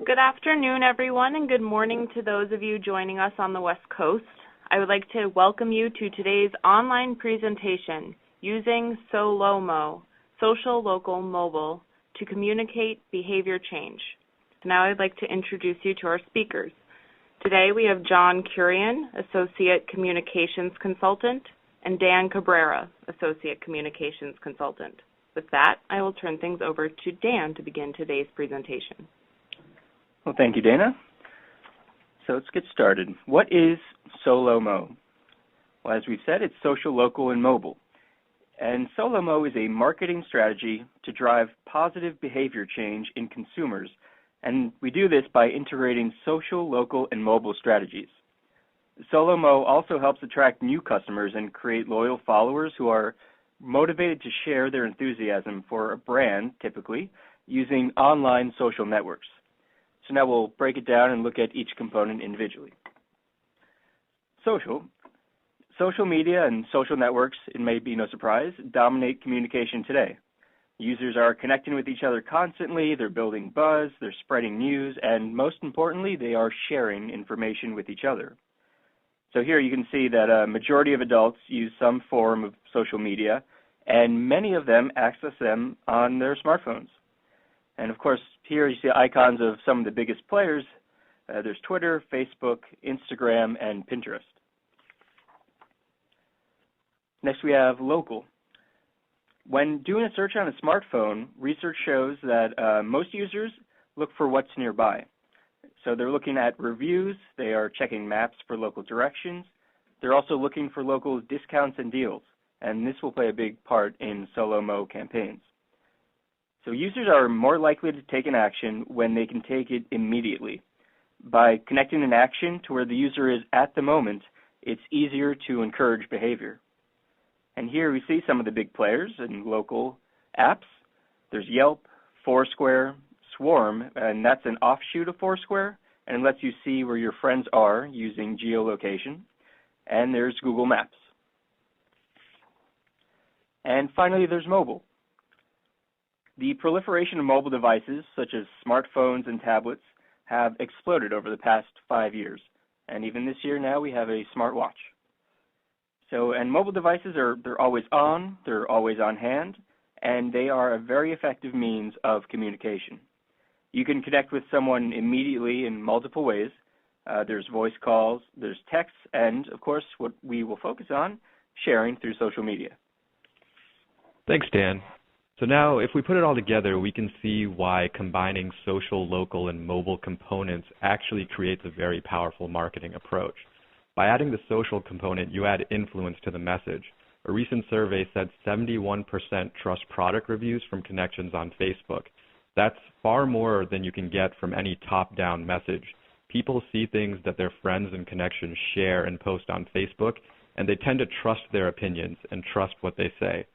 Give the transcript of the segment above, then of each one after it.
good afternoon, everyone, and good morning to those of you joining us on the West Coast. I would like to welcome you to today's online presentation, Using SoLoMo, Social, Local, Mobile, to Communicate Behavior Change. So now I'd like to introduce you to our speakers. Today we have John Curian, Associate Communications Consultant, and Dan Cabrera, Associate Communications Consultant. With that, I will turn things over to Dan to begin today's presentation. Well, thank you, Dana. So let's get started. What is SoLoMo? Well, as we've said, it's social, local, and mobile. And SoLoMo is a marketing strategy to drive positive behavior change in consumers. And we do this by integrating social, local, and mobile strategies. SoLoMo also helps attract new customers and create loyal followers who are motivated to share their enthusiasm for a brand, typically, using online social networks. So now we'll break it down and look at each component individually. Social media and social networks, it may be no surprise, dominate communication today. Users are connecting with each other constantly, they're building buzz, they're spreading news, and most importantly, they are sharing information with each other. So here you can see that a majority of adults use some form of social media, and many of them access them on their smartphones. And of course, here you see icons of some of the biggest players. There's Twitter, Facebook, Instagram, and Pinterest. Next we have local. When doing a search on a smartphone, research shows that most users look for what's nearby. So they're looking at reviews, they are checking maps for local directions, they're also looking for local discounts and deals, and this will play a big part in SoLoMo campaigns. So users are more likely to take an action when they can take it immediately. By connecting an action to where the user is at the moment, it's easier to encourage behavior. And here we see some of the big players in local apps. There's Yelp, Foursquare, Swarm, and that's an offshoot of Foursquare, and it lets you see where your friends are using geolocation. And there's Google Maps. And finally, there's mobile. The proliferation of mobile devices, such as smartphones and tablets, have exploded over the past 5 years. And even this year now, we have a smartwatch. And mobile devices they're always on hand, and they are a very effective means of communication. You can connect with someone immediately in multiple ways. There's voice calls, there's texts, and of course, what we will focus on, sharing through social media. Thanks, Dan. So now, if we put it all together, we can see why combining social, local, and mobile components actually creates a very powerful marketing approach. By adding the social component, you add influence to the message. A recent survey said 71% trust product reviews from connections on Facebook. That's far more than you can get from any top-down message. People see things that their friends and connections share and post on Facebook, and they tend to trust their opinions and trust what they say.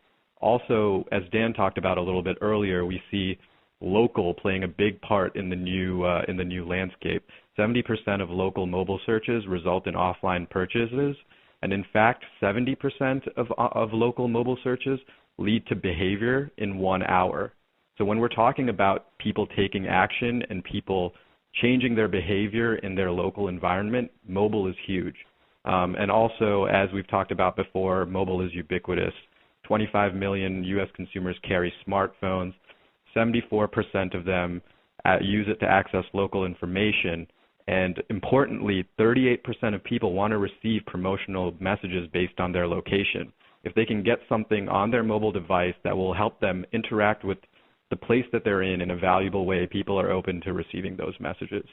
Also, as Dan talked about a little bit earlier, we see local playing a big part in the new landscape. 70% of local mobile searches result in offline purchases, and in fact, 70% of local mobile searches lead to behavior in 1 hour. So when we're talking about people taking action and people changing their behavior in their local environment, mobile is huge. And also, as we've talked about before, mobile is ubiquitous. 25 million U.S. consumers carry smartphones. 74% of them use it to access local information. And importantly, 38% of people want to receive promotional messages based on their location. If they can get something on their mobile device that will help them interact with the place that they're in a valuable way, people are open to receiving those messages.